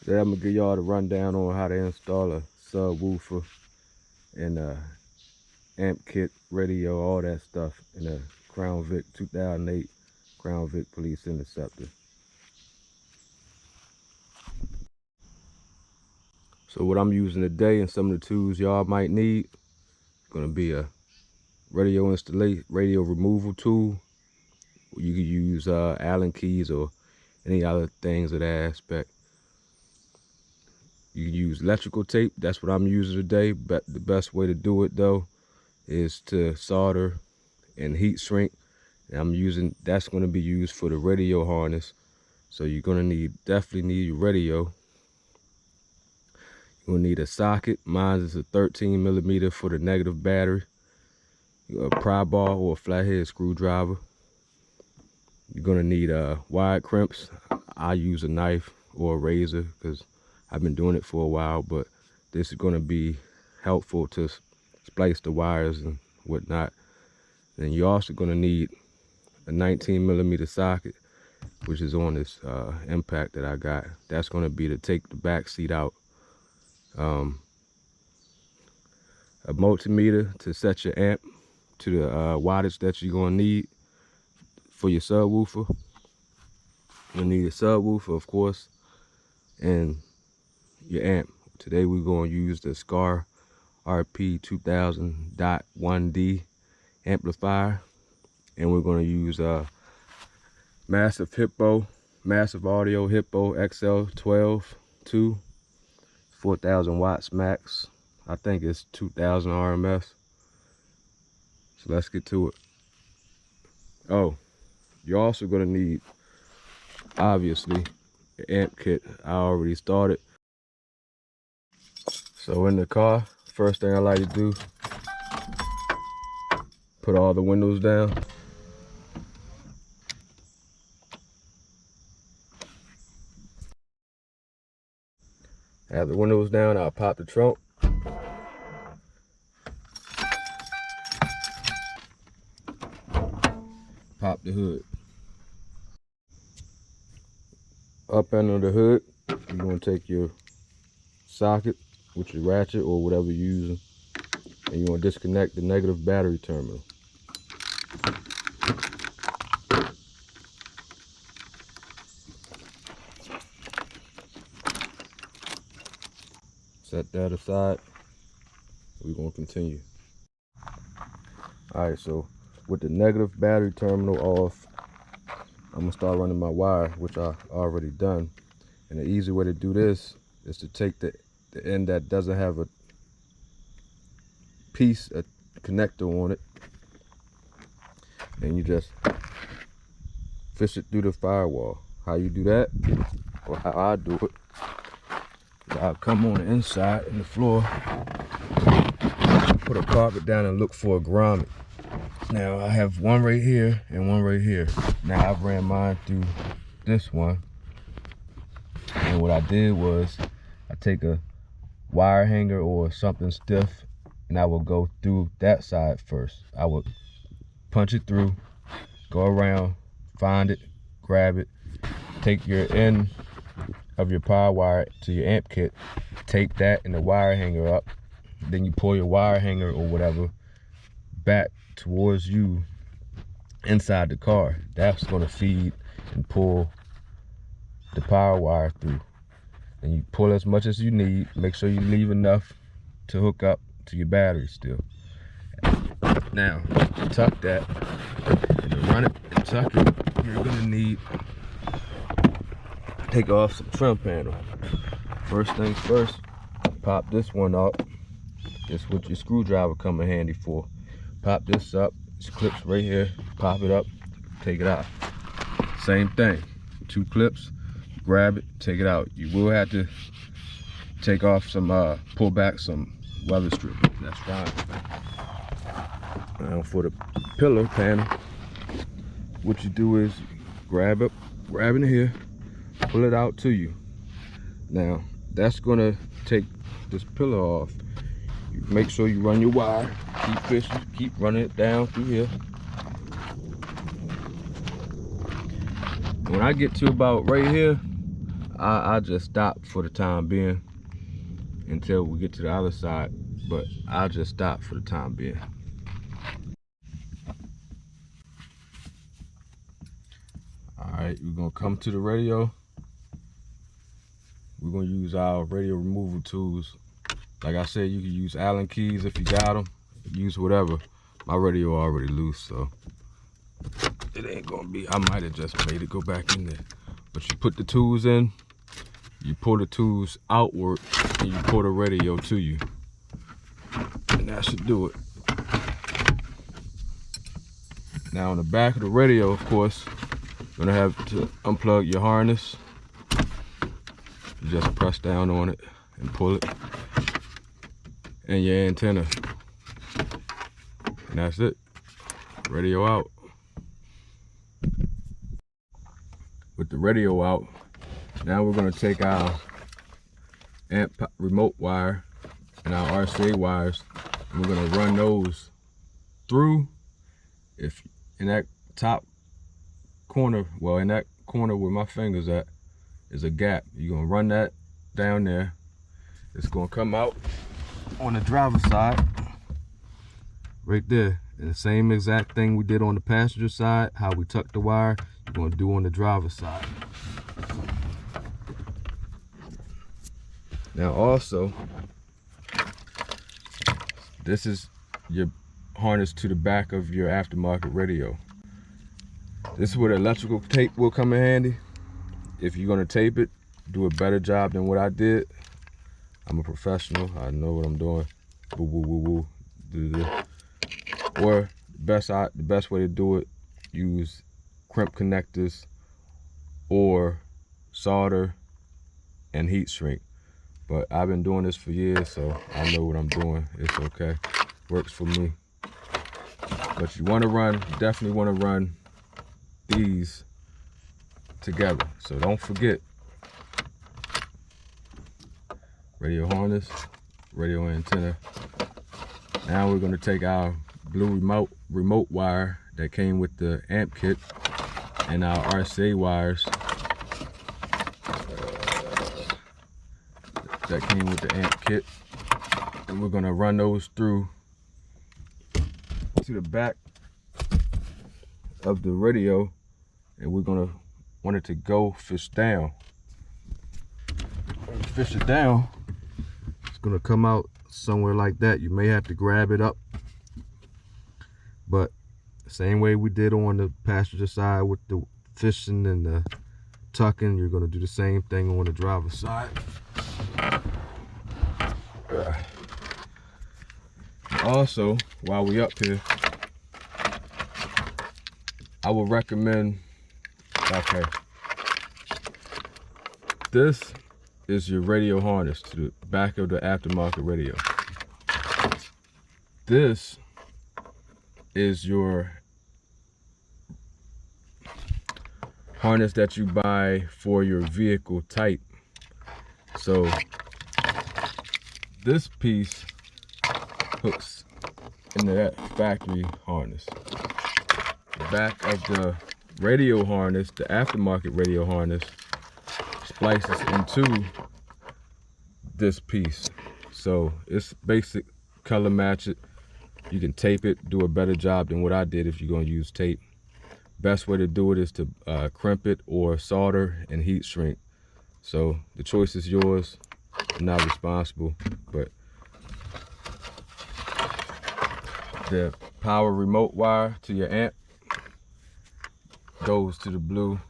Today I'm gonna give y'all the rundown on how to install a subwoofer and a amp kit, radio, all that stuff in a Crown Vic 2008 Crown Vic Police Interceptor. So what I'm using today and some of the tools y'all might need, gonna be a radio installation, radio removal tool. You can use Allen keys or any other things of that aspect. You can use electrical tape. That's what I'm using today. But the best way to do it though is to solder and heat shrink. And that's going to be used for the radio harness. So you're going to definitely need your radio. You're going to need a socket. Mine is a 13mm for the negative battery. A pry bar or a flathead screwdriver. You're going to need wire crimps. I use a knife or a razor because I've been doing it for a while, but this is going to be helpful to splice the wires and whatnot. And you're also going to need a 19mm socket, which is on this impact that I got. That's going to be to take the back seat out. A multimeter to set your amp to the wattage that you're going to need for your subwoofer. You'll need a subwoofer, of course, and your amp. Today we're going to use the SCAR RP 2000.1D amplifier, and we're going to use a massive audio Hippo XL12 2, 4,000 watts max. I think it's 2,000 RMS. So let's get to it. Oh, you're also going to need, obviously, your amp kit. I already started. So in the car, first thing I like to do, put all the windows down. Have the windows down, I'll pop the trunk. Pop the hood. Up under the hood, you're going to take your socket with your ratchet or whatever you're using, and you're going to disconnect the negative battery terminal. Set that aside. We're going to continue. Alright, so with the negative battery terminal off, I'm going to start running my wire, which I already done. And the easy way to do this is to take the end that doesn't have a connector on it, and you just fish it through the firewall. How you do that, or how I do it, I'll come on the inside in the floor, put a carpet down and look for a grommet. Now I have one right here and one right here. Now I've ran mine through this one, and what I did was I take a wire hanger or something stiff, and I will go through that side first. I would punch it through, go around, find it, grab it, take your end of your power wire to your amp kit, take that and the wire hanger up, then you pull your wire hanger or whatever back towards you inside the car. That's going to feed and pull the power wire through. And you pull as much as you need. Make sure you leave enough to hook up to your battery still. Now, to tuck that, and to run it and tuck it, you're gonna need to take off some trim panel. First things first, pop this one up. This is what your screwdriver come in handy for. Pop this up, this clips right here, pop it up, take it out. Same thing, 2 clips. Grab it, take it out. You will have to take off some, pull back some weather strip. That's fine. Now for the pillar panel, what you do is grab it in here, pull it out to you. Now that's gonna take this pillar off. You make sure you run your wire, keep fishing, keep running it down through here. When I get to about right here, I just stop for the time being until we get to the other side, but I'll just stop for the time being. All right, we're gonna come to the radio. We're gonna use our radio removal tools. Like I said, you can use Allen keys if you got them. Use whatever. My radio already loose, so it ain't gonna be, I might have just made it go back in there. But you put the tools in, you pull the tools outward, and you pull the radio to you. And that should do it. Now on the back of the radio, of course, you're gonna have to unplug your harness. You just press down on it and pull it. And your antenna. And that's it. Radio out. With the radio out, now we're going to take our amp remote wire and our RCA wires, and we're going to run those through. If in that top corner, well, in that corner where my finger's at is a gap. You're going to run that down there. It's going to come out on the driver's side right there, and the same exact thing we did on the passenger side, how we tuck the wire, you're going to do on the driver's side. Now also, this is your harness to the back of your aftermarket radio. This is where the electrical tape will come in handy. If you're going to tape it, do a better job than what I did. I'm a professional. I know what I'm doing. Woo, woo, woo, woo. Do this. Or the best way to do it, use crimp connectors or solder and heat shrink. But I've been doing this for years, so I know what I'm doing. It's okay. Works for me. But you want to run, definitely want to run these together. So don't forget. Radio harness, radio antenna. Now we're going to take our blue remote wire that came with the amp kit and our RCA wires that came with the amp kit, and we're going to run those through to the back of the radio, and we're going to want it to go fish down. When you fish it down, it's going to come out somewhere like that. You may have to grab it up, but same way we did on the passenger side with the fishing and the tucking, you're going to do the same thing on the driver's side. Also, while we up here, I would recommend, okay, this is your radio harness to the back of the aftermarket radio. This is your harness that you buy for your vehicle type. So this piece hooks into that factory harness. The back of the radio harness, the aftermarket radio harness, splices into this piece. So it's basic, color match it. You can tape it, do a better job than what I did if you're going to use tape. Best way to do it is to crimp it or solder and heat shrink. So the choice is yours. I'm not responsible, but the power remote wire to your amp goes to the blue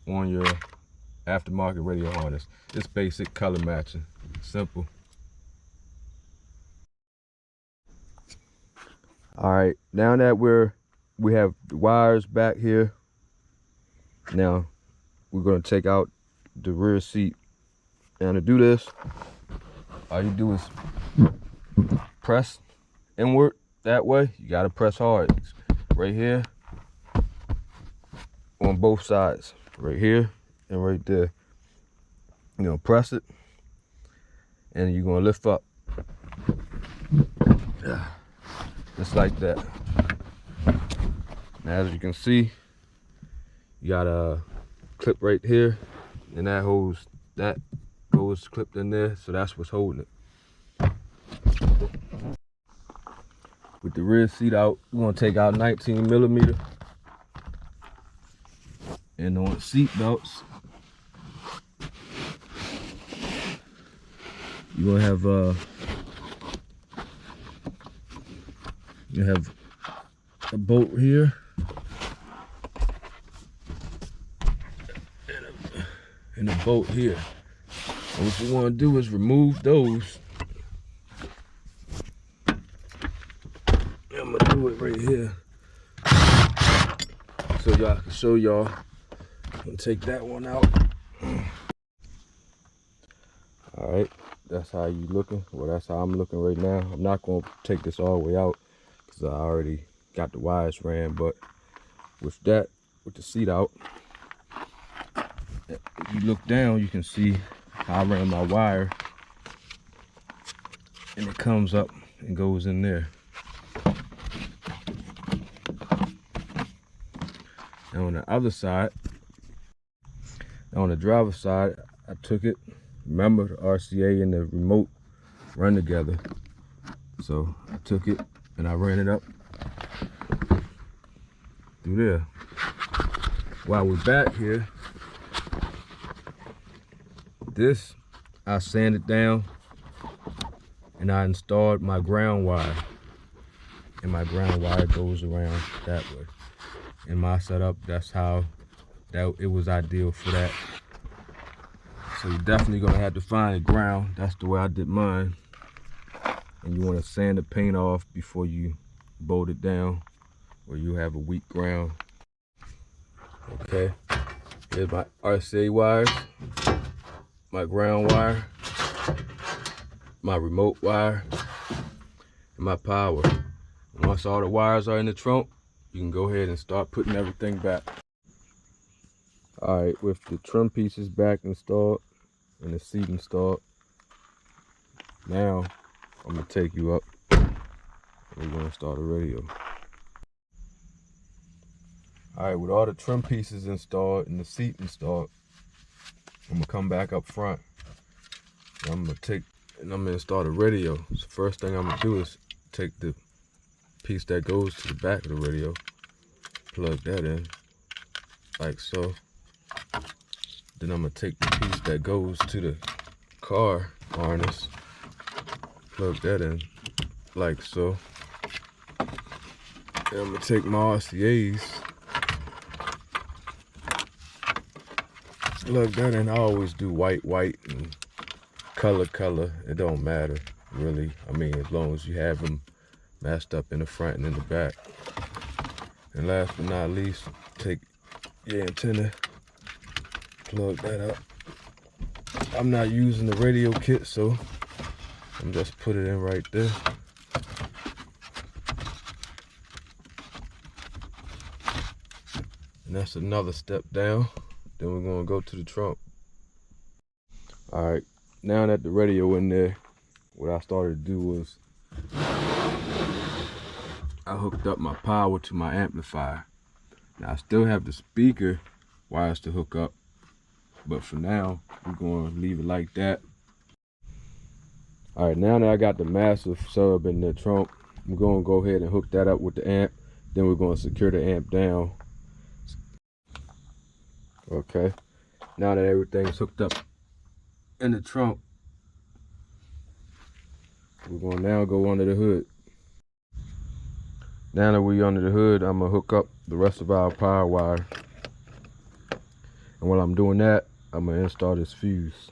on your aftermarket radio harness. It's basic color matching, simple. All right, now that we have the wires back here, now we're gonna take out the rear seat. And to do this, all you do is press inward that way. You gotta press hard. It's right here on both sides, right here and right there. You're gonna press it and you're gonna lift up. Just like that. Now as you can see, you got a clip right here, and that holds that goes clipped in there, so that's what's holding it. With the rear seat out, we're gonna take out 19mm. And on seat belts, you're gonna have you have a bolt here and a bolt here. And what you want to do is remove those. I'm gonna do it right here so y'all can show y'all. I'm gonna take that one out. All right, that's how you looking. Well, that's how I'm looking right now. I'm not gonna take this all the way out because I already got the wires ran, but with that, with the seat out, if you look down, you can see how I ran my wire, and it comes up and goes in there. And on the other side, on the driver's side, I took it. Remember, the RCA and the remote run together. So I took it and I ran it up through there. While we're back here, this I sanded down and I installed my ground wire. And my ground wire goes around that way. In my setup, that's how it was ideal for that. So you're definitely gonna have to find a ground. That's the way I did mine. And you wanna sand the paint off before you bolt it down, or you have a weak ground. Okay, here's my RCA wires, my ground wire, my remote wire, and my power. Once all the wires are in the trunk, you can go ahead and start putting everything back. All right, with the trim pieces back installed and the seat installed, now I'm gonna take you up and we're gonna start a radio. All right, with all the trim pieces installed and the seat installed, I'm gonna come back up front. And I'm gonna install the radio. So first thing I'm gonna do is take the piece that goes to the back of the radio, plug that in like so. Then I'm gonna take the piece that goes to the car harness, plug that in like so. And I'm gonna take my RCAs, plug that in. I always do white and color. It don't matter really. I mean, as long as you have them matched up in the front and in the back. And last but not least, take your antenna, plug that up. I'm not using the radio kit, so I'm just put it in right there. And that's another step down. Then we're gonna go to the trunk. All right, now that the radio in there, what I started to do was I hooked up my power to my amplifier. Now I still have the speaker wires to hook up, but for now, we're gonna leave it like that. All right, now that I got the massive sub in the trunk, I'm gonna go ahead and hook that up with the amp. Then we're gonna secure the amp down. Okay, now that everything's hooked up in the trunk, we're gonna now go under the hood. Now that we're under the hood, I'm gonna hook up the rest of our power wire. And while I'm doing that, I'm gonna install this fuse.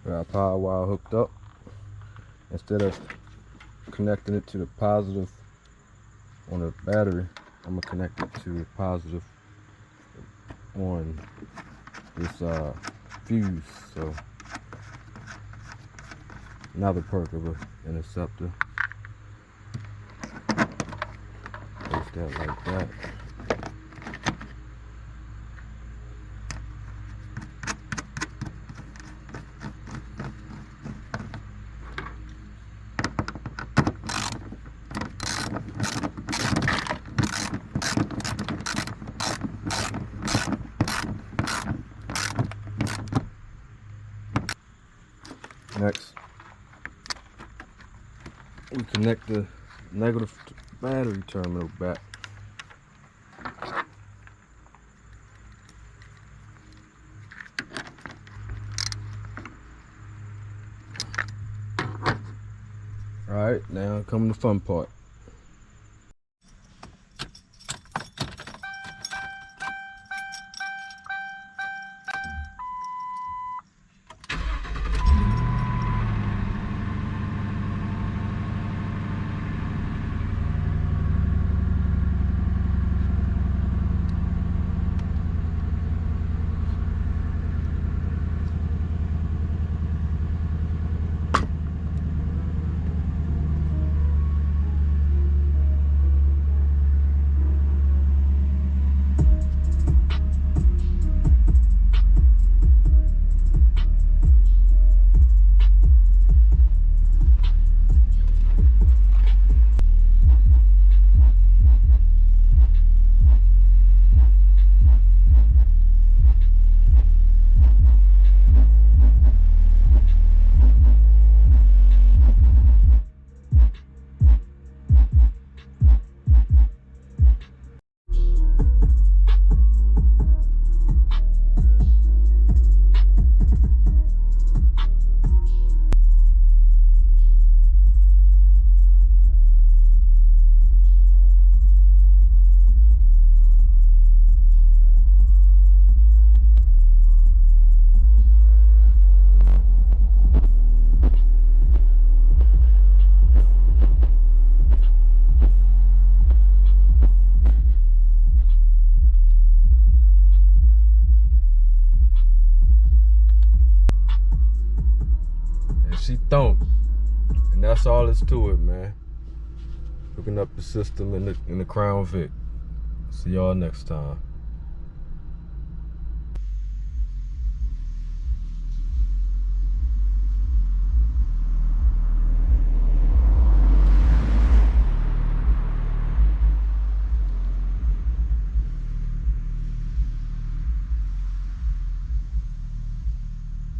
Got our power wire hooked up. Instead of connecting it to the positive on the battery, I'm gonna connect it to the positive on this fuse. So another perk of an interceptor. Place that like that. connect the negative battery terminal back. Alright, now come the fun part. She don't, and that's all that's to it, man. Hooking up the system in the Crown Vic. See y'all next time.